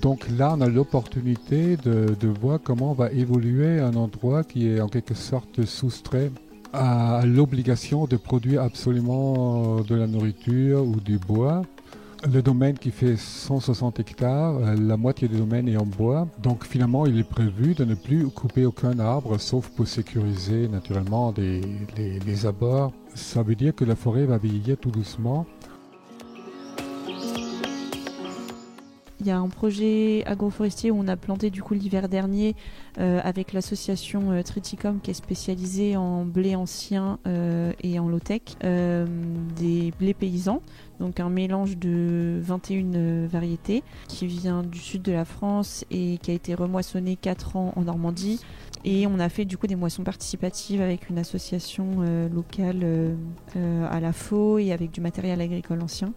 Donc là, on a l'opportunité de voir comment va évoluer un endroit qui est en quelque sorte soustrait à l'obligation de produire absolument de la nourriture ou du bois. Le domaine qui fait 160 hectares, la moitié du domaine est en bois. Donc finalement, il est prévu de ne plus couper aucun arbre, sauf pour sécuriser naturellement les abords. Ça veut dire que la forêt va vieillir tout doucement. Il y a un projet agroforestier où on a planté du coup l'hiver dernier avec l'association Triticum qui est spécialisée en blé ancien et en low-tech, des blés paysans, donc un mélange de 21 variétés qui vient du sud de la France et qui a été remoissonné 4 ans en Normandie. Et on a fait du coup des moissons participatives avec une association locale à la Faux et avec du matériel agricole ancien.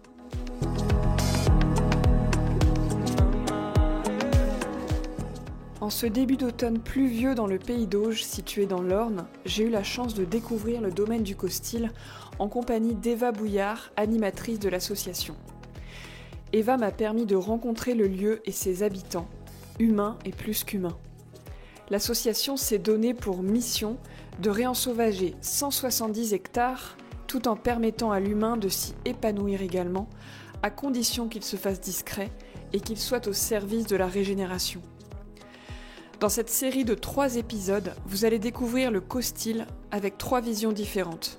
En ce début d'automne pluvieux dans le pays d'Auge, situé dans l'Orne, j'ai eu la chance de découvrir le domaine du Costil en compagnie d'Eva Bouillard, animatrice de l'association. Eva m'a permis de rencontrer le lieu et ses habitants, humains et plus qu'humains. L'association s'est donnée pour mission de réensauvager 170 hectares tout en permettant à l'humain de s'y épanouir également, à condition qu'il se fasse discret et qu'il soit au service de la régénération. Dans cette série de 3 épisodes, vous allez découvrir le Costil avec 3 visions différentes.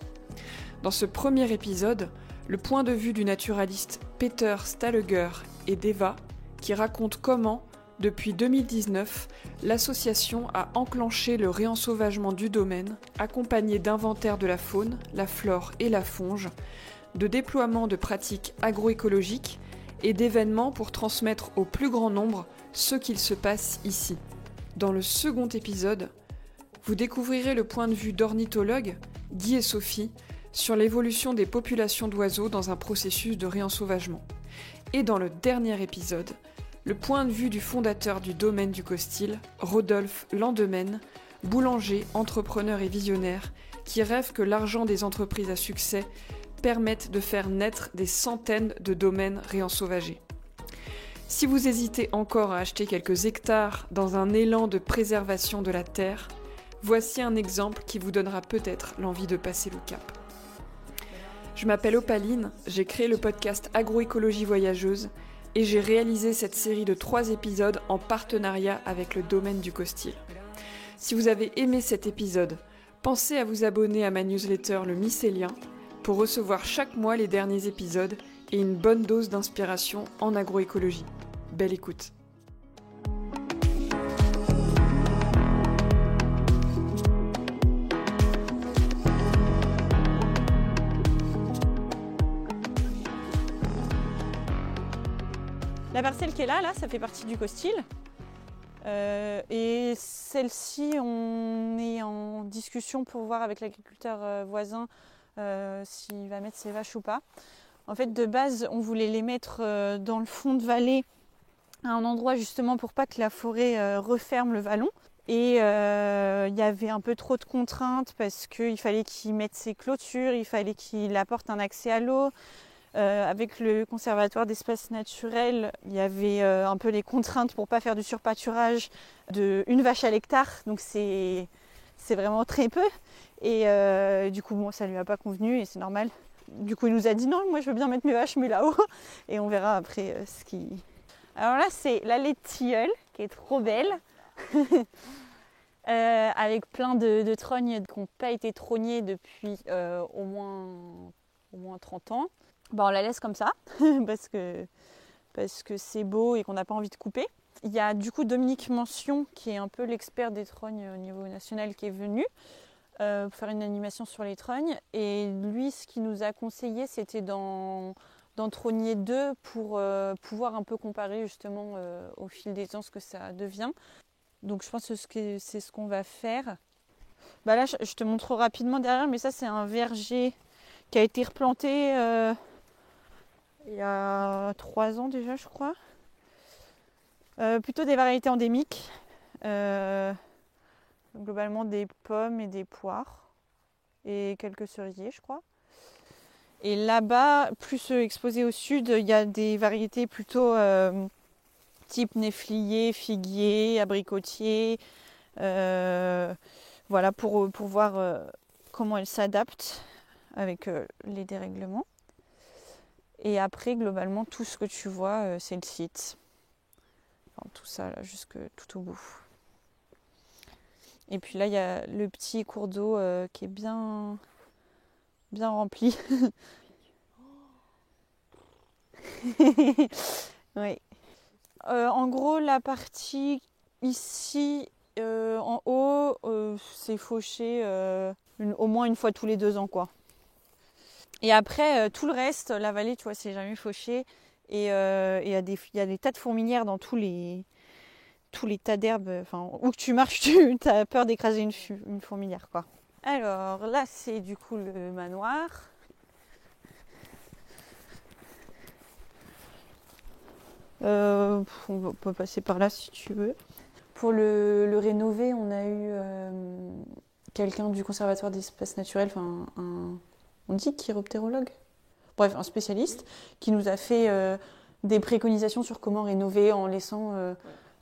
Dans ce premier épisode, le point de vue du naturaliste Peter Stahleger et d'Eva, qui raconte comment, depuis 2019, l'association a enclenché le réensauvagement du domaine, accompagné d'inventaires de la faune, la flore et la fonge, de déploiement de pratiques agroécologiques et d'événements pour transmettre au plus grand nombre ce qu'il se passe ici. Dans le second épisode, vous découvrirez le point de vue d'ornithologues, Guy et Sophie, sur l'évolution des populations d'oiseaux dans un processus de réensauvagement. Et dans le dernier épisode, le point de vue du fondateur du domaine du Costil, Rodolphe Landemaine, boulanger, entrepreneur et visionnaire, qui rêve que l'argent des entreprises à succès permette de faire naître des centaines de domaines réensauvagés. Si vous hésitez encore à acheter quelques hectares dans un élan de préservation de la terre, voici un exemple qui vous donnera peut-être l'envie de passer le cap. Je m'appelle Opaline, j'ai créé le podcast Agroécologie Voyageuse et j'ai réalisé cette série de 3 épisodes en partenariat avec le domaine du Costil. Si vous avez aimé cet épisode, pensez à vous abonner à ma newsletter Le Mycélien pour recevoir chaque mois les derniers épisodes et une bonne dose d'inspiration en agroécologie. Belle écoute. La parcelle qui est là, ça fait partie du Costil. Et celle-ci, on est en discussion pour voir avec l'agriculteur voisin s'il va mettre ses vaches ou pas. En fait, de base, on voulait les mettre dans le fond de vallée, à un endroit justement pour pas que la forêt referme le vallon. Et il y avait un peu trop de contraintes parce qu'il fallait qu'il mette ses clôtures, il fallait qu'il apporte un accès à l'eau. Avec le conservatoire d'espaces naturels, il y avait un peu les contraintes pour pas faire du surpâturage de une vache à l'hectare, donc c'est vraiment très peu. Et du coup, bon, ça lui a pas convenu et c'est normal. Du coup, il nous a dit non, moi je veux bien mettre mes vaches, mais là-haut. Et on verra après ce qui. Alors là, c'est l'allée de tilleul qui est trop belle. Avec plein de trognes qui n'ont pas été trognées depuis au moins 30 ans. Bon, on la laisse comme ça parce que c'est beau et qu'on n'a pas envie de couper. Il y a du coup Dominique Mention qui est un peu l'expert des trognes au niveau national qui est venu pour faire une animation sur les trognes. Et lui, ce qu'il nous a conseillé, c'était d'en trogner 2 pour pouvoir un peu comparer justement au fil des ans ce que ça devient. Donc je pense que c'est ce qu'on va faire. Bah là, je te montre rapidement derrière, mais ça c'est un verger qui a été replanté il y a 3 ans déjà, je crois. Plutôt des variétés endémiques. Globalement des pommes et des poires. Et quelques cerisiers, je crois. Et là-bas, plus exposé au sud, il y a des variétés plutôt type néflier, figuier, abricotier. Voilà, pour voir comment elles s'adaptent avec les dérèglements. Et après, globalement, tout ce que tu vois, c'est le site. Enfin, tout ça, là, jusque tout au bout. Et puis là, il y a le petit cours d'eau qui est bien rempli. Oui. En gros, la partie ici, en haut, c'est fauché au moins une fois tous les 2 ans, quoi. Et après, tout le reste, la vallée, tu vois, c'est jamais fauché. Et il y a des tas de fourmilières dans tous les tas d'herbes. Enfin, où que tu marches, tu as peur d'écraser une fourmilière, quoi. Alors là, c'est du coup le manoir. On peut passer par là si tu veux. Pour le rénover, on a eu quelqu'un du Conservatoire d'espaces naturels, enfin on dit chiroptérologue, bref, un spécialiste, qui nous a fait des préconisations sur comment rénover en laissant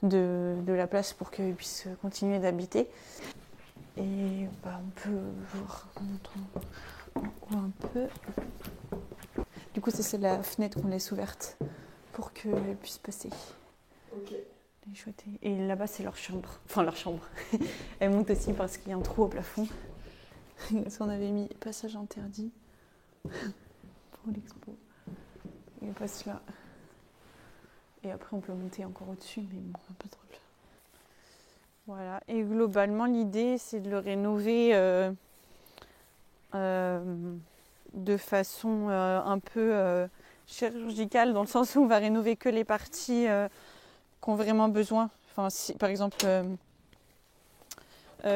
de la place pour qu'ils puissent continuer d'habiter. Et on peut voir, on voit un peu. Du coup, c'est la fenêtre qu'on laisse ouverte pour qu'elle puisse passer. Ok. Et là-bas, c'est leur chambre. Enfin, leur chambre. Elle monte aussi parce qu'il y a un trou au plafond. Parce qu'on avait mis passage interdit pour l'expo. Elle passe là. Et après, on peut monter encore au-dessus, mais bon, un peu trop là. Voilà. Et globalement, l'idée, c'est de le rénover de façon un peu chirurgicale, dans le sens où on va rénover que les parties qui ont vraiment besoin. Enfin, si, par exemple,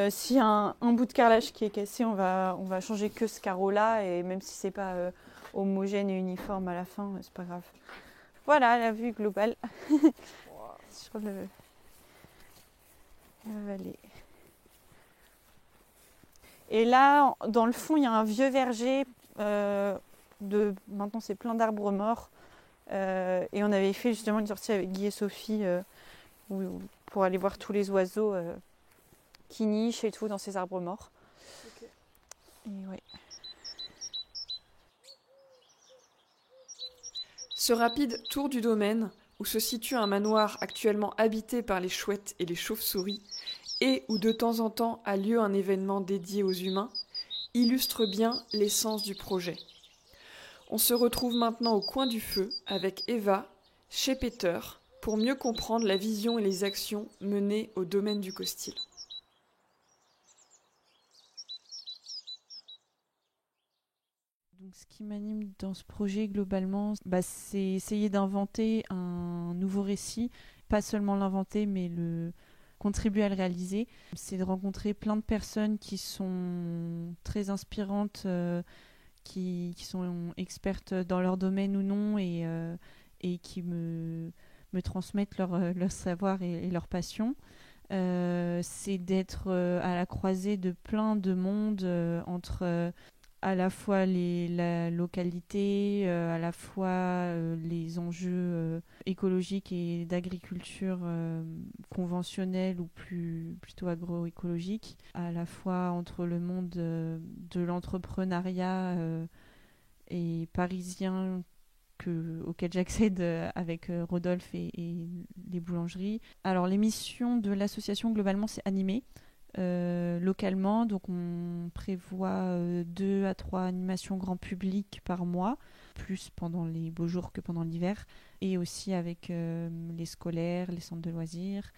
s'il y a un bout de carrelage qui est cassé, on va changer que ce carreau-là, et même si c'est pas homogène et uniforme à la fin, c'est pas grave. Voilà la vue globale sur la vallée. Et là, dans le fond, il y a un vieux verger. Maintenant, c'est plein d'arbres morts. Et on avait fait justement une sortie avec Guy et Sophie pour aller voir tous les oiseaux qui nichent et tout dans ces arbres morts. Okay. Et ouais. Ce rapide tour du domaine, où se situe un manoir actuellement habité par les chouettes et les chauves-souris, et où de temps en temps a lieu un événement dédié aux humains, illustre bien l'essence du projet. On se retrouve maintenant au coin du feu avec Eva, chez Peter, pour mieux comprendre la vision et les actions menées au domaine du Costil. Donc, ce qui m'anime dans ce projet globalement, c'est essayer d'inventer un nouveau récit, pas seulement l'inventer, mais contribuer à le réaliser. C'est de rencontrer plein de personnes qui sont très inspirantes, qui sont expertes dans leur domaine ou non, et qui me transmettent leur savoir et leur passion. C'est d'être à la croisée de plein de mondes entre à la fois la localité, à la fois les enjeux écologiques et d'agriculture conventionnelle ou plutôt agroécologique, à la fois entre le monde de l'entrepreneuriat et parisien auquel j'accède avec Rodolphe et les boulangeries. Alors les missions de l'association globalement c'est animer localement, donc on prévoit 2 à 3 animations grand public par mois, plus pendant les beaux jours que pendant l'hiver, et aussi avec les scolaires, les centres de loisirs,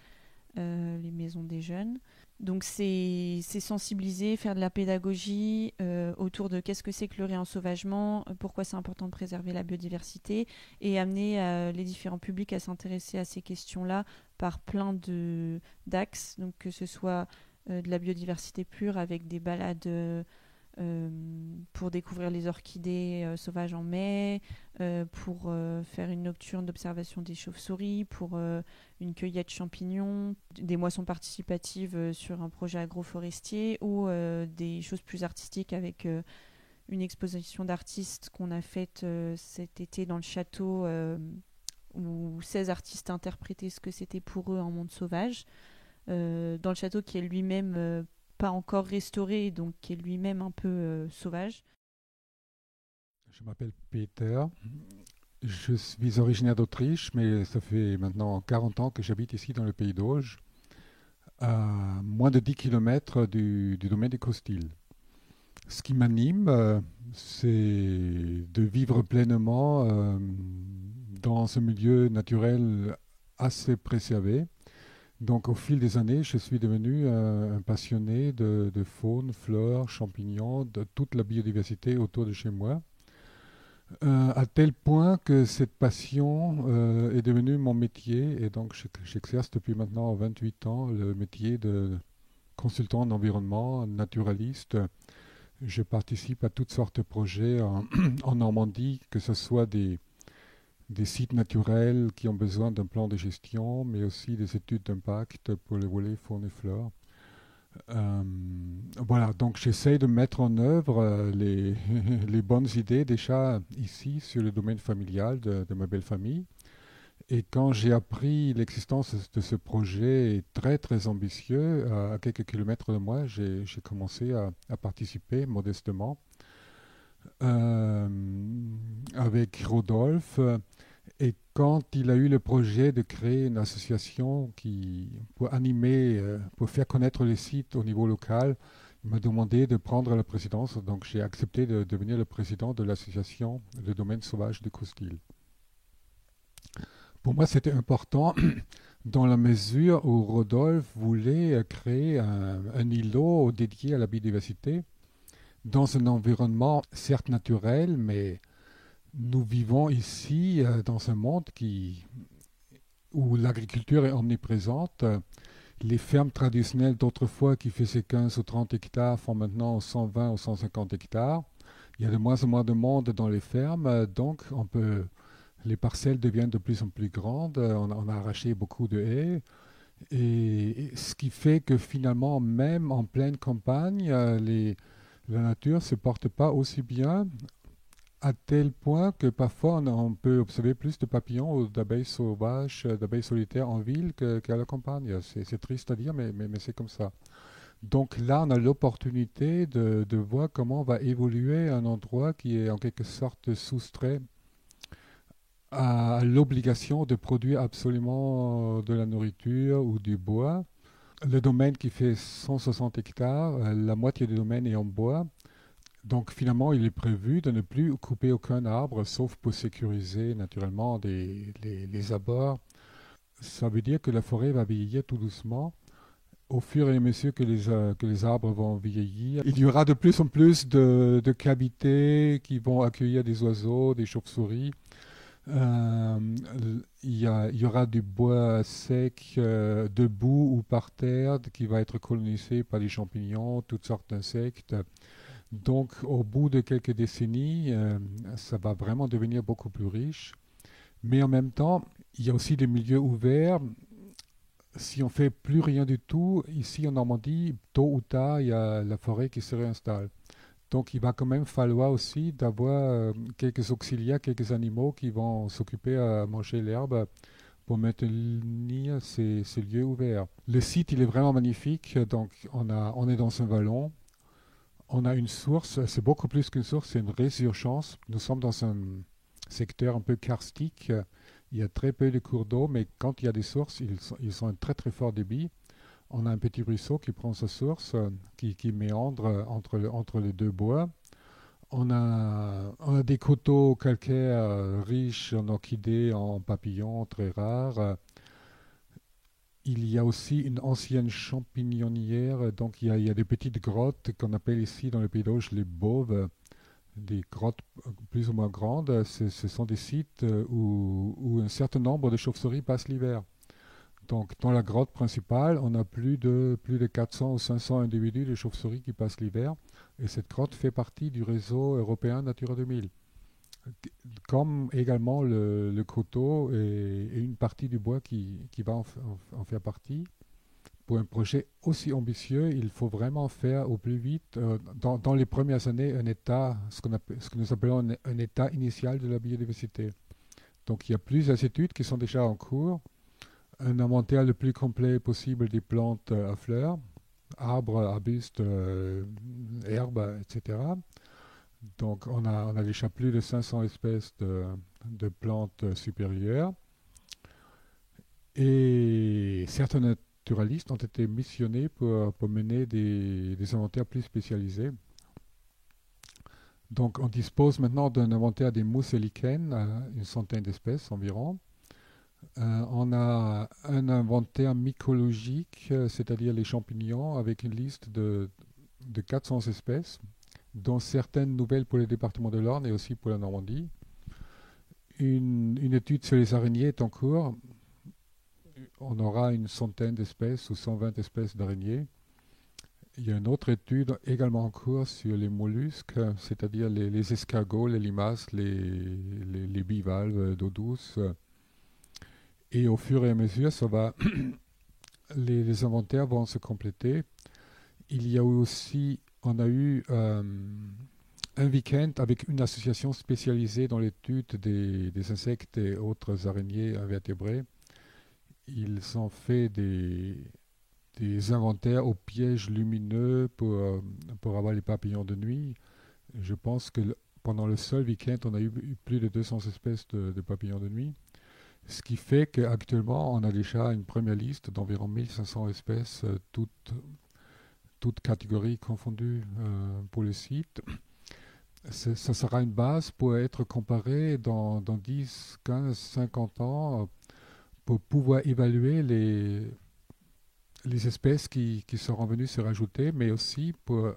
les maisons des jeunes. Donc c'est sensibiliser, faire de la pédagogie autour de qu'est-ce que c'est que le réensauvagement, pourquoi c'est important de préserver la biodiversité, et amener les différents publics à s'intéresser à ces questions-là par plein d'axes, donc que ce soit de la biodiversité pure avec des balades pour découvrir les orchidées sauvages en mai, pour faire une nocturne d'observation des chauves-souris, pour une cueillette champignons, des moissons participatives sur un projet agroforestier, ou des choses plus artistiques avec une exposition d'artistes qu'on a faite cet été dans le château où 16 artistes interprétaient ce que c'était pour eux un monde sauvage, dans le château qui est lui-même pas encore restauré, donc qui est lui-même un peu sauvage. Je m'appelle Peter. Je suis originaire d'Autriche, mais ça fait maintenant 40 ans que j'habite ici dans le pays d'Auge, à moins de 10 km du domaine des Costiles. Ce qui m'anime, c'est de vivre pleinement dans ce milieu naturel assez préservé. Donc au fil des années, je suis devenu un passionné de faune, flore, champignons, de toute la biodiversité autour de chez moi. À tel point que cette passion est devenue mon métier et donc j'exerce depuis maintenant 28 ans le métier de consultant en environnement, naturaliste. Je participe à toutes sortes de projets en Normandie, que ce soit des sites naturels qui ont besoin d'un plan de gestion, mais aussi des études d'impact pour les volets faune et flore. Voilà, donc j'essaie de mettre en œuvre les bonnes idées déjà ici sur le domaine familial de ma belle famille. Et quand j'ai appris l'existence de ce projet très très ambitieux, à quelques kilomètres de moi, j'ai commencé à participer modestement euh, avec Rodolphe. Et quand il a eu le projet de créer une association pour animer, pour faire connaître les sites au niveau local, il m'a demandé de prendre la présidence. Donc j'ai accepté de devenir le président de l'association Le Domaine Sauvage de Coustil. Pour moi, c'était important dans la mesure où Rodolphe voulait créer un îlot dédié à la biodiversité dans un environnement certes naturel, mais nous vivons ici dans un monde où l'agriculture est omniprésente. Les fermes traditionnelles d'autrefois qui faisaient 15 ou 30 hectares font maintenant 120 ou 150 hectares. Il y a de moins en moins de monde dans les fermes, donc les parcelles deviennent de plus en plus grandes. On a arraché beaucoup de haies. Et ce qui fait que finalement, même en pleine campagne, la nature ne se porte pas aussi bien, à tel point que parfois on peut observer plus de papillons ou d'abeilles sauvages, d'abeilles solitaires en ville qu'à la campagne. C'est triste à dire, mais c'est comme ça. Donc là, on a l'opportunité de voir comment va évoluer un endroit qui est en quelque sorte soustrait à l'obligation de produire absolument de la nourriture ou du bois. Le domaine qui fait 160 hectares, la moitié du domaine est en bois. Donc finalement, il est prévu de ne plus couper aucun arbre, sauf pour sécuriser naturellement les abords. Ça veut dire que la forêt va vieillir tout doucement. Au fur et à mesure que les arbres vont vieillir, il y aura de plus en plus de cavités qui vont accueillir des oiseaux, des chauves-souris. Il y aura du bois sec debout ou par terre qui va être colonisé par des champignons, toutes sortes d'insectes. Donc au bout de quelques décennies, ça va vraiment devenir beaucoup plus riche. Mais en même temps, il y a aussi des milieux ouverts. Si on fait plus rien du tout, ici en Normandie, tôt ou tard, il y a la forêt qui se réinstalle. Donc il va quand même falloir aussi d'avoir quelques auxiliaires, quelques animaux qui vont s'occuper à manger l'herbe pour maintenir ces lieux ouverts. Le site, il est vraiment magnifique. Donc on est dans un vallon. On a une source, c'est beaucoup plus qu'une source, c'est une résurgence. Nous sommes dans un secteur un peu karstique. Il y a très peu de cours d'eau, mais quand il y a des sources, ils sont un très très fort débit. On a un petit ruisseau qui prend sa source, qui méandre entre les deux bois. On a des coteaux calcaires riches en orchidées, en papillons très rares. Il y a aussi une ancienne champignonnière, donc il y a des petites grottes qu'on appelle ici dans le pays d'Auge les boves, des grottes plus ou moins grandes. Ce sont des sites où un certain nombre de chauves-souris passent l'hiver. Donc, dans la grotte principale, on a plus de 400 ou 500 individus de chauves-souris qui passent l'hiver. Et cette grotte fait partie du réseau européen Natura 2000. Comme également le coteau et une partie du bois qui va en faire partie. Pour un projet aussi ambitieux, il faut vraiment faire au plus vite, dans les premières années, un état, ce que nous appelons un état initial de la biodiversité. Donc il y a plusieurs études qui sont déjà en cours. Un inventaire le plus complet possible des plantes à fleurs, arbres, arbustes, herbes, etc. Donc on a déjà plus de 500 espèces de plantes supérieures. Et certains naturalistes ont été missionnés pour mener des inventaires plus spécialisés. Donc on dispose maintenant d'un inventaire des mousses et lichens, une centaine d'espèces environ. On a un inventaire mycologique, c'est-à-dire les champignons, avec une liste de 400 espèces, dont certaines nouvelles pour le département de l'Orne et aussi pour la Normandie. Une étude sur les araignées est en cours. On aura une centaine d'espèces ou 120 espèces d'araignées. Il y a une autre étude également en cours sur les mollusques, c'est-à-dire les escargots, les limaces, les bivalves d'eau douce. Et au fur et à mesure, les inventaires vont se compléter. Il y a aussi, on a eu un week-end avec une association spécialisée dans l'étude des insectes et autres araignées invertébrés. Ils ont fait des inventaires aux pièges lumineux pour avoir les papillons de nuit. Je pense que pendant le seul week-end, on a eu plus de 200 espèces de papillons de nuit. Ce qui fait qu'actuellement, on a déjà une première liste d'environ 1500 espèces, toutes catégories confondues pour le site. Ça sera une base pour être comparé dans 10, 15, 50 ans pour pouvoir évaluer les espèces qui seront venues se rajouter, mais aussi pour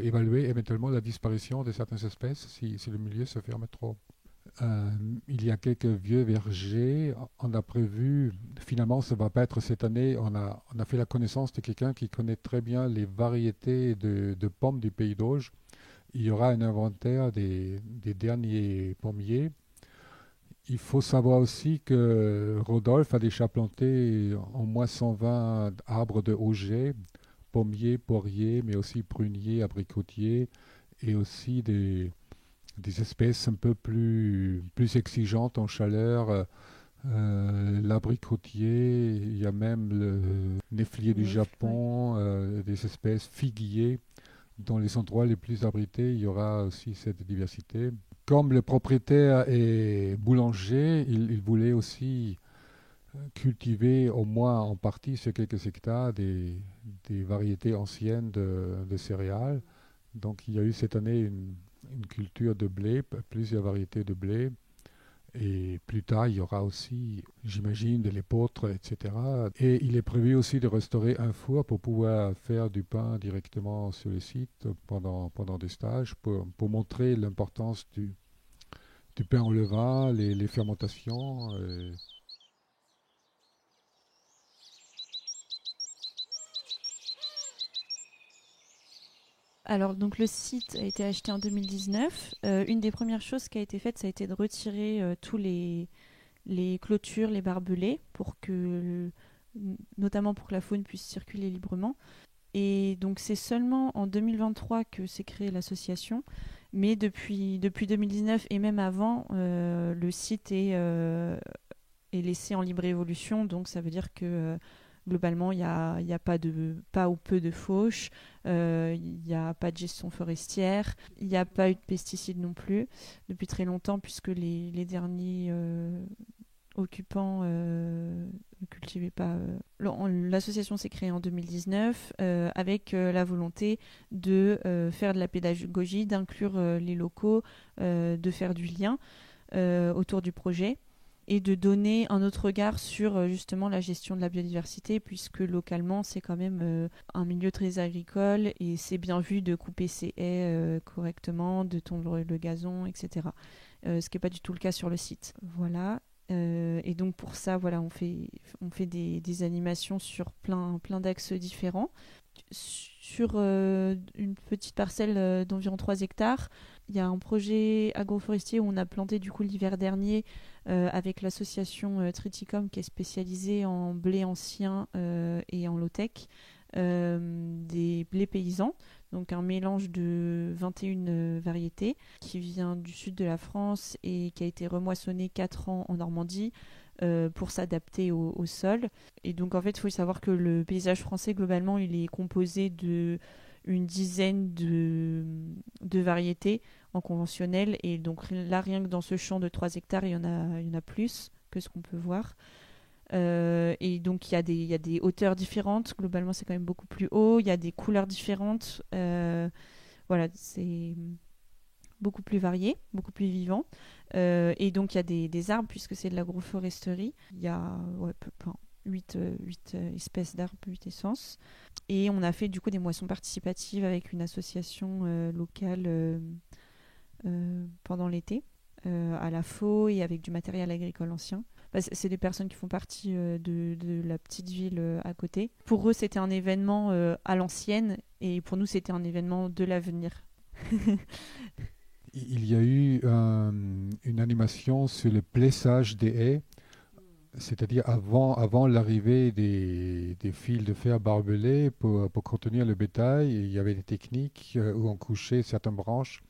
évaluer éventuellement la disparition de certaines espèces si le milieu se ferme trop. Il y a quelques vieux vergers. On a prévu, finalement ça ne va pas être cette année, on a fait la connaissance de quelqu'un qui connaît très bien les variétés de pommes du Pays d'Auge. Il y aura un inventaire des derniers pommiers. Il faut savoir aussi que Rodolphe a déjà planté au moins 120 arbres de Auger, pommiers, poiriers, mais aussi pruniers, abricotiers, et aussi des espèces un peu plus exigeantes en chaleur. L'abricotier, il y a même le néflier du Japon, des espèces figuiers. Dans les endroits les plus abrités, il y aura aussi cette diversité. Comme le propriétaire est boulanger, il voulait aussi cultiver au moins en partie sur quelques hectares des variétés anciennes de céréales. Donc il y a eu cette année une culture de blé, plusieurs variétés de blé. Et plus tard, il y aura aussi, j'imagine, de l'épeautre, etc. Et il est prévu aussi de restaurer un four pour pouvoir faire du pain directement sur le site pendant des stages, pour montrer l'importance du pain au levain, les fermentations. Alors, donc le site a été acheté en 2019. Une des premières choses qui a été faite, ça a été de retirer tous les clôtures, les barbelés, notamment pour que la faune puisse circuler librement. Et donc, c'est seulement en 2023 que s'est créée l'association. Mais depuis 2019 et même avant, le site est laissé en libre évolution. Donc, ça veut dire que globalement, il n'y a pas ou peu de fauche, il n'y a pas de gestion forestière, il n'y a pas eu de pesticides non plus depuis très longtemps, puisque les derniers occupants ne cultivaient pas. L'association s'est créée en 2019 avec la volonté de faire de la pédagogie, d'inclure les locaux, de faire du lien autour du projet, et de donner un autre regard sur justement la gestion de la biodiversité, puisque localement c'est quand même un milieu très agricole et c'est bien vu de couper ses haies correctement, de tondre le gazon, etc. Ce qui n'est pas du tout le cas sur le site. Voilà. Et donc pour ça, voilà, on fait des animations sur plein d'axes différents. Sur une petite parcelle d'environ 3 hectares, il y a un projet agroforestier où on a planté du coup l'hiver dernier avec l'association Triticum, qui est spécialisée en blé ancien et en low-tech, des blés paysans. donc un mélange de 21 variétés qui vient du sud de la France et qui a été remoissonné 4 ans en Normandie pour s'adapter au sol. Et donc en fait, il faut savoir que le paysage français, globalement, il est composé de une dizaine de variétés en conventionnel. Et donc là, rien que dans ce champ de 3 hectares, il y en a plus que ce qu'on peut voir. Et donc il y a des hauteurs différentes. Globalement, c'est quand même beaucoup plus haut. Il y a des couleurs différentes. Voilà, c'est beaucoup plus varié, beaucoup plus vivant. Et donc il y a des arbres puisque c'est de l'agroforesterie. Il y a 8 espèces d'arbres, 8 essences. Et on a fait du coup des moissons participatives avec une association locale pendant l'été, à la Faux et avec du matériel agricole ancien. C'est des personnes qui font partie de la petite ville à côté. Pour eux, c'était un événement à l'ancienne et pour nous, c'était un événement de l'avenir. Il y a eu une animation sur le plessage des haies, c'est-à-dire avant l'arrivée des fils de fer barbelés pour contenir le bétail. Il y avait des techniques où on couchait certaines branches.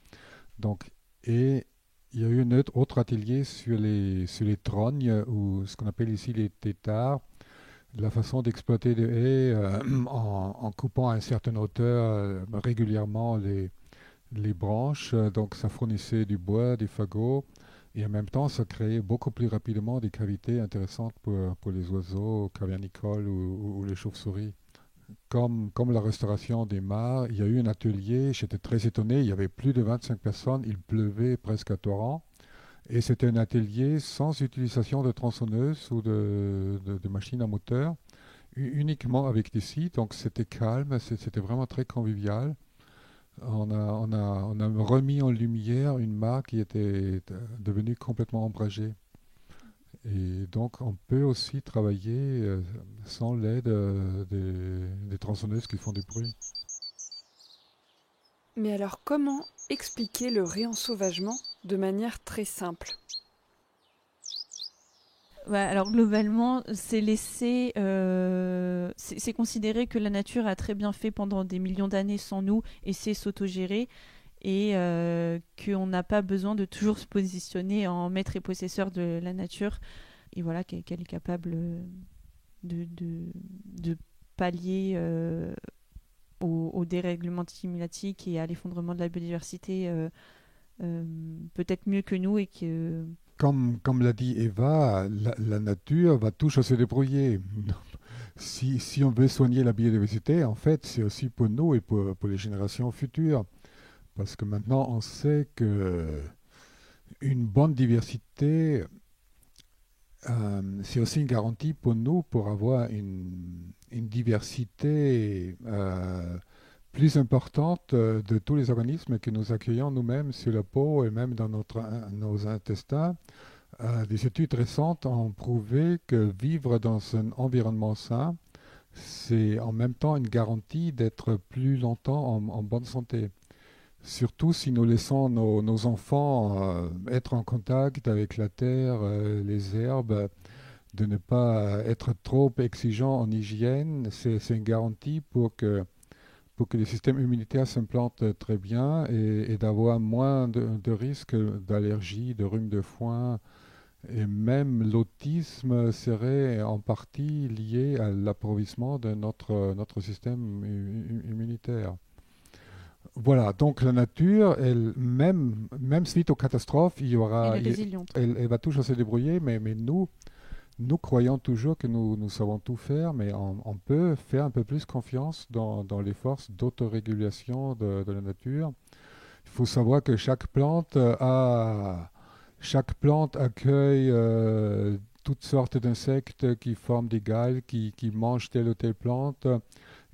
Donc, et il y a eu un autre atelier sur les trognes, ou ce qu'on appelle ici les têtards, la façon d'exploiter des haies en coupant à une certaine hauteur régulièrement les branches. Donc ça fournissait du bois, des fagots, et en même temps ça créait beaucoup plus rapidement des cavités intéressantes pour les oiseaux cavernicoles ou les chauves-souris. Comme la restauration des mares, il y a eu un atelier, j'étais très étonné, il y avait plus de 25 personnes, il pleuvait presque à torrent, et c'était un atelier sans utilisation de tronçonneuse ou de machines à moteur, uniquement avec des scies, donc c'était calme, c'était vraiment très convivial. On a remis en lumière une mare qui était devenue complètement ombragée. Et donc, on peut aussi travailler sans l'aide des tronçonneuses qui font du bruit. Mais alors, comment expliquer le réensauvagement de manière très simple ? Ouais, alors globalement, c'est considéré que la nature a très bien fait pendant des millions d'années sans nous et sait s'autogérer et qu'on n'a pas besoin de toujours se positionner en maître et possesseur de la nature et voilà qu'elle est capable de pallier au dérèglement climatique et à l'effondrement de la biodiversité peut-être mieux que nous et que Comme l'a dit Eva, la nature va toujours se débrouiller. Si on veut soigner la biodiversité, en fait, c'est aussi pour nous et pour les générations futures. Parce que maintenant, on sait que une bonne diversité, c'est aussi une garantie pour nous pour avoir une diversité plus importante de tous les organismes que nous accueillons nous-mêmes sur la peau et même dans nos intestins. Des études récentes ont prouvé que vivre dans un environnement sain, c'est en même temps une garantie d'être plus longtemps en bonne santé. Surtout si nous laissons nos enfants être en contact avec la terre, les herbes, de ne pas être trop exigeants en hygiène, c'est une garantie pour que le système immunitaire s'implante très bien et d'avoir moins de risques d'allergies, de rhume de foin. Et même l'autisme serait en partie lié à l'appauvrissement de notre système immunitaire. Voilà, donc la nature, même suite aux catastrophes, elle va toujours se débrouiller, mais nous croyons toujours que nous savons tout faire, mais on peut faire un peu plus confiance dans les forces d'autorégulation de la nature. Il faut savoir que chaque plante accueille toutes sortes d'insectes qui forment des galles, qui mangent telle ou telle plante.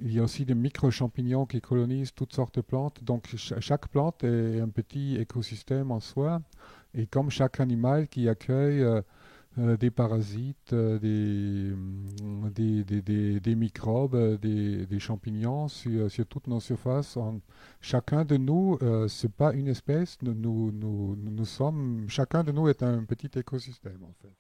Il y a aussi des micro-champignons qui colonisent toutes sortes de plantes. Donc chaque plante est un petit écosystème en soi. Et comme chaque animal qui accueille des parasites, des microbes, des champignons sur toutes nos surfaces. Chacun de nous, c'est pas une espèce, nous sommes, chacun de nous est un petit écosystème en fait.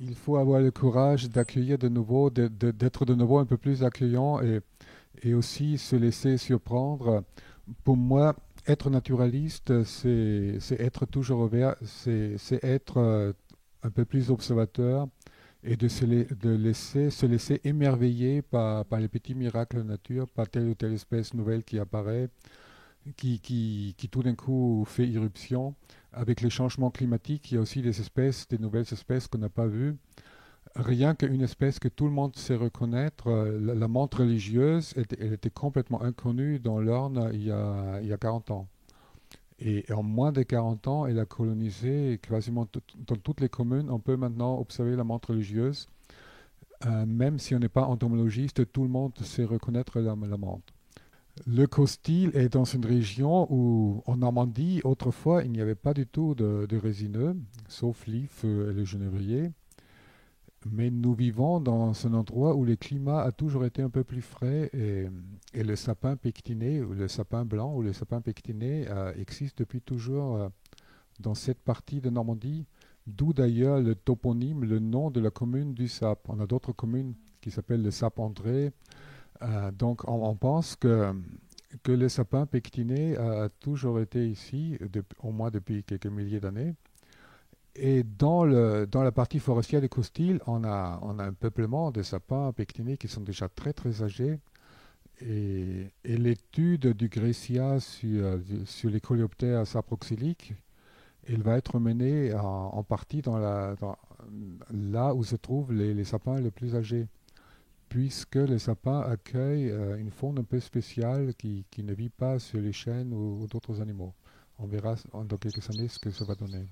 Il faut avoir le courage d'accueillir de nouveau, d'être de nouveau un peu plus accueillant et aussi se laisser surprendre. Pour moi, être naturaliste, c'est être toujours ouvert, c'est être un peu plus observateur et se laisser émerveiller par les petits miracles de la nature, par telle ou telle espèce nouvelle qui apparaît, qui tout d'un coup fait irruption. Avec les changements climatiques, il y a aussi des nouvelles espèces qu'on n'a pas vues. Rien qu'une espèce que tout le monde sait reconnaître, la menthe religieuse, elle était complètement inconnue dans l'Orne il y a 40 ans. Et en moins de 40 ans, elle a colonisé quasiment dans toutes les communes. On peut maintenant observer la menthe religieuse. Même si on n'est pas entomologiste, tout le monde sait reconnaître la menthe. Le Costil est dans une région où, en Normandie, autrefois, il n'y avait pas du tout de résineux, sauf l'if et le genévrier. Mais nous vivons dans un endroit où le climat a toujours été un peu plus frais et le sapin pectiné, ou le sapin blanc ou le sapin pectiné existe depuis toujours dans cette partie de Normandie, d'où d'ailleurs le toponyme, le nom de la commune du Sap. On a d'autres communes qui s'appellent le Sap-André. Donc on pense que le sapin pectiné a toujours été ici, au moins depuis quelques milliers d'années. Et dans la partie forestière des Costiles, on a un peuplement de sapins pectinés qui sont déjà très très âgés. Et l'étude du Grécia sur les coléoptères saproxyliques, elle va être menée en partie là où se trouvent les sapins les plus âgés, puisque les sapins accueillent une faune un peu spéciale qui ne vit pas sur les chênes ou d'autres animaux. On verra dans quelques années ce que ça va donner.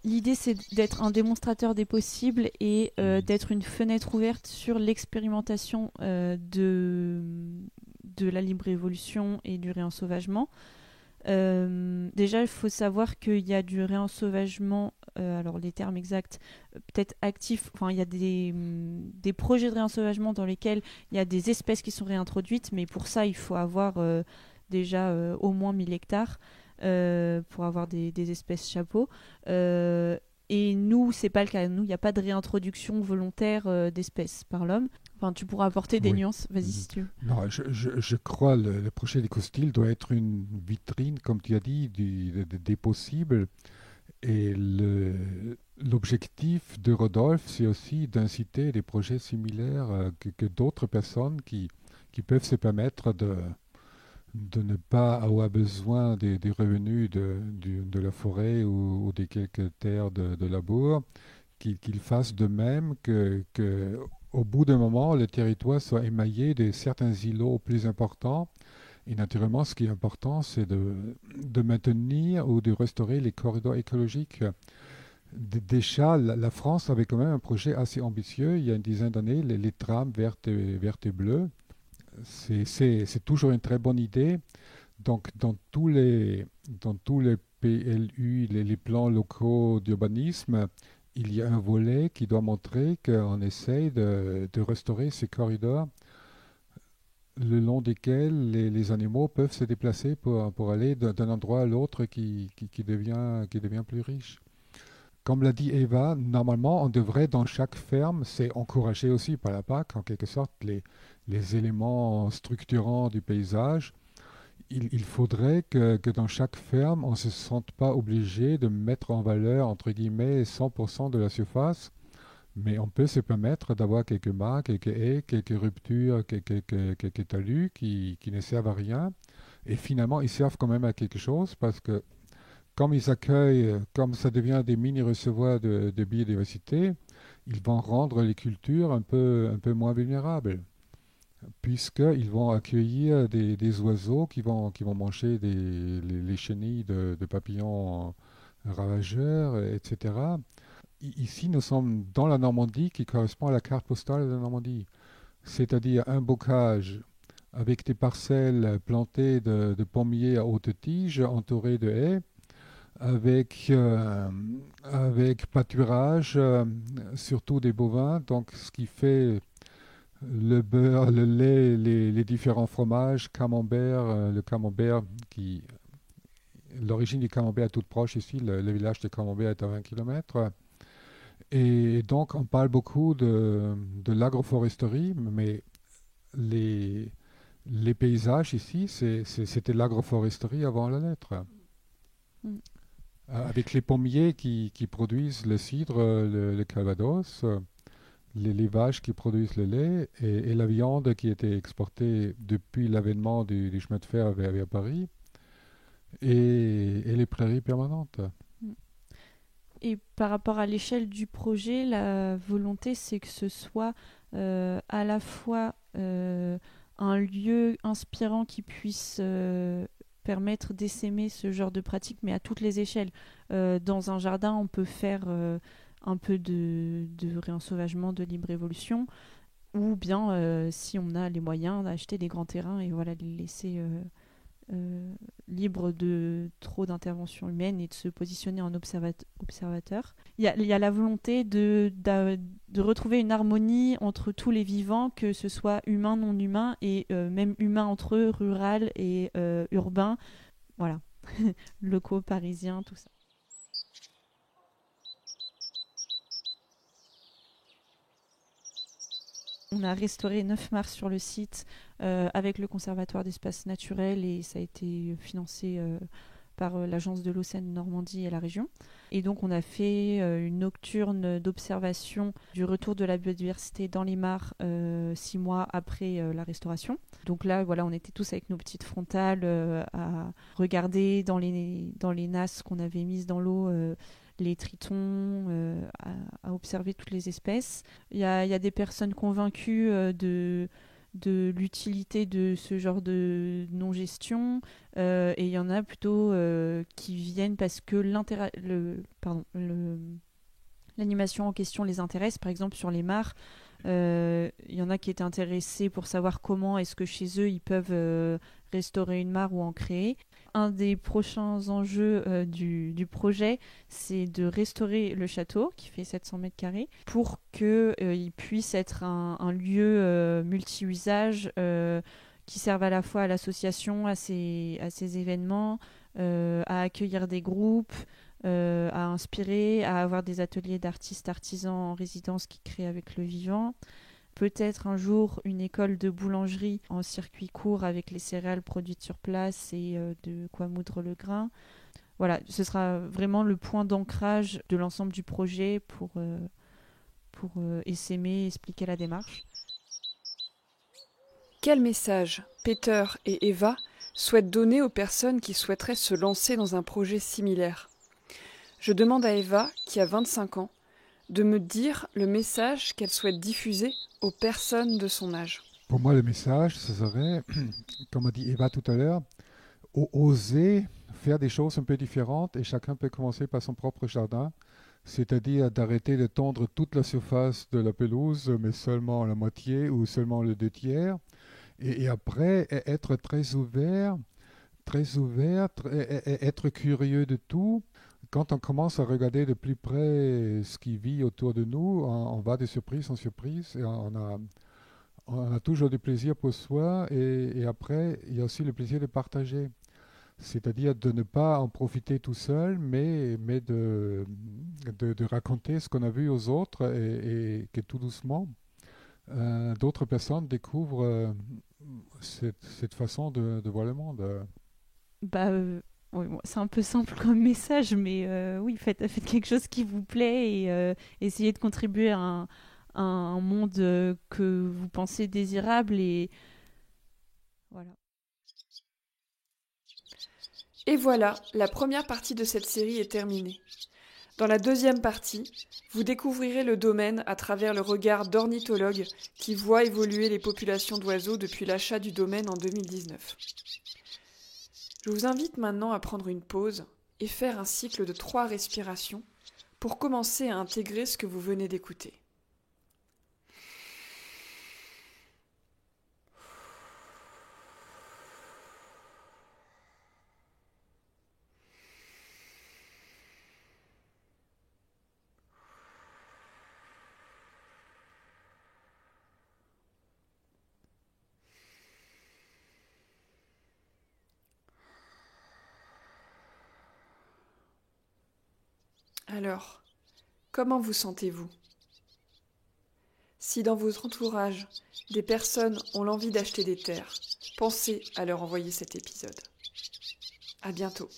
L'idée, c'est d'être un démonstrateur des possibles et d'être une fenêtre ouverte sur l'expérimentation de la libre évolution et du réensauvagement. Déjà, il faut savoir qu'il y a du réensauvagement, alors les termes exacts, peut-être actifs, enfin il y a des projets de réensauvagement dans lesquels il y a des espèces qui sont réintroduites, mais pour ça, il faut avoir déjà au moins 1000 hectares. Pour avoir des espèces chapeaux. Et nous, c'est pas le cas. Nous, il n'y a pas de réintroduction volontaire d'espèces par l'homme. Enfin, tu pourras apporter des nuances. Vas-y, si tu veux. Non, je crois que le projet des Costiles doit être une vitrine, comme tu as dit, des possibles. Et l'objectif de Rodolphe, c'est aussi d'inciter des projets similaires que d'autres personnes qui peuvent se permettre de ne pas avoir besoin des revenus de la forêt ou des quelques terres de labour, qu'ils fassent de même que au bout d'un moment, le territoire soit émaillé de certains îlots plus importants. Et naturellement, ce qui est important, c'est de maintenir ou de restaurer les corridors écologiques. Déjà, la France avait quand même un projet assez ambitieux. Il y a une dizaine d'années, les trames vertes et bleues. C'est toujours une très bonne idée. Donc, dans tous les PLU, les plans locaux d'urbanisme, il y a un volet qui doit montrer qu'on essaye de restaurer ces corridors le long desquels les animaux peuvent se déplacer pour aller d'un endroit à l'autre qui devient plus riche. Comme l'a dit Eva, normalement, on devrait dans chaque ferme, c'est encouragé aussi par la PAC, en quelque sorte, les éléments structurants du paysage. Il faudrait que dans chaque ferme, on ne se sente pas obligé de mettre en valeur, entre guillemets, 100% de la surface, mais on peut se permettre d'avoir quelques mâts, quelques haies, quelques ruptures, quelques talus qui ne servent à rien. Et finalement, ils servent quand même à quelque chose parce que comme ils accueillent, comme ça devient des mini-recevoirs de biodiversité, ils vont rendre les cultures un peu moins vulnérables, puisqu'ils vont accueillir des oiseaux qui vont manger les chenilles de papillons ravageurs, etc. Ici, nous sommes dans la Normandie qui correspond à la carte postale de la Normandie, c'est-à-dire un bocage avec des parcelles plantées de pommiers à haute tige entourées de haies, avec pâturage, surtout des bovins, donc ce qui fait le beurre, le lait, les différents fromages, camembert, le camembert qui l'origine du camembert est toute proche ici, le village de Camembert est à 20 km. Et donc, on parle beaucoup de l'agroforesterie, mais les, les paysages ici, c'était l'agroforesterie avant la lettre. Mm. Avec les pommiers qui produisent le cidre, le calvados, les vaches qui produisent le lait et la viande qui était exportée depuis l'avènement du chemin de fer vers Paris et les prairies permanentes. Mm. Et par rapport à l'échelle du projet, la volonté, c'est que ce soit à la fois un lieu inspirant qui puisse permettre d'essaimer ce genre de pratique, mais à toutes les échelles. Dans un jardin, on peut faire un peu de réensauvagement, de libre évolution, ou bien, si on a les moyens, d'acheter des grands terrains et voilà, les laisser libres de trop d'intervention humaine et de se positionner en observateur. Il y a la volonté de retrouver une harmonie entre tous les vivants, que ce soit humain, non humain, et même humain entre eux, rural et urbain. Voilà, locaux, parisiens, tout ça. On a restauré 9 mares sur le site avec le Conservatoire d'espaces naturels et ça a été financé par l'agence de l'eau Seine-Normandie et la région. Et donc on a fait une nocturne d'observation du retour de la biodiversité dans les mares 6 mois après la restauration. Donc là, voilà, on était tous avec nos petites frontales à regarder dans les nasses qu'on avait mises dans l'eau les tritons, à observer toutes les espèces. Il y a des personnes convaincues de l'utilité de ce genre de non-gestion et il y en a plutôt qui viennent parce que l'animation en question les intéresse. Par exemple, sur les mares, il y en a qui étaient intéressés pour savoir comment est-ce que chez eux ils peuvent restaurer une mare ou en créer. Un des prochains enjeux du projet, c'est de restaurer le château qui fait 700 mètres carrés pour qu'il puisse être un lieu multi-usage qui serve à la fois à l'association, à ces événements, à accueillir des groupes, à inspirer, à avoir des ateliers d'artistes artisans en résidence qui créent avec le vivant. Peut-être un jour une école de boulangerie en circuit court avec les céréales produites sur place et de quoi moudre le grain. Voilà, ce sera vraiment le point d'ancrage de l'ensemble du projet pour essaimer, expliquer la démarche. Quel message Peter et Eva souhaitent donner aux personnes qui souhaiteraient se lancer dans un projet similaire ? Je demande à Eva, qui a 25 ans, de me dire le message qu'elle souhaite diffuser aux personnes de son âge. Pour moi, le message, ce serait, comme a dit Eva tout à l'heure, oser faire des choses un peu différentes et chacun peut commencer par son propre jardin, c'est-à-dire d'arrêter de tondre toute la surface de la pelouse, mais seulement la moitié ou seulement le 2 tiers, et après être très ouvert, être curieux de tout. Quand on commence à regarder de plus près ce qui vit autour de nous, on va de surprise en surprise et on a toujours du plaisir pour soi et après, il y a aussi le plaisir de partager. C'est-à-dire de ne pas en profiter tout seul, mais de raconter ce qu'on a vu aux autres et que tout doucement, d'autres personnes découvrent cette façon de voir le monde. Bah, oui, bon, c'est un peu simple comme message, mais oui, faites quelque chose qui vous plaît et essayez de contribuer à un monde que vous pensez désirable et voilà. Et voilà, la première partie de cette série est terminée. Dans la deuxième partie, vous découvrirez le domaine à travers le regard d'ornithologues qui voient évoluer les populations d'oiseaux depuis l'achat du domaine en 2019. Je vous invite maintenant à prendre une pause et faire un cycle de 3 respirations pour commencer à intégrer ce que vous venez d'écouter. Alors, comment vous sentez-vous ? Si dans votre entourage, des personnes ont l'envie d'acheter des terres, pensez à leur envoyer cet épisode. À bientôt.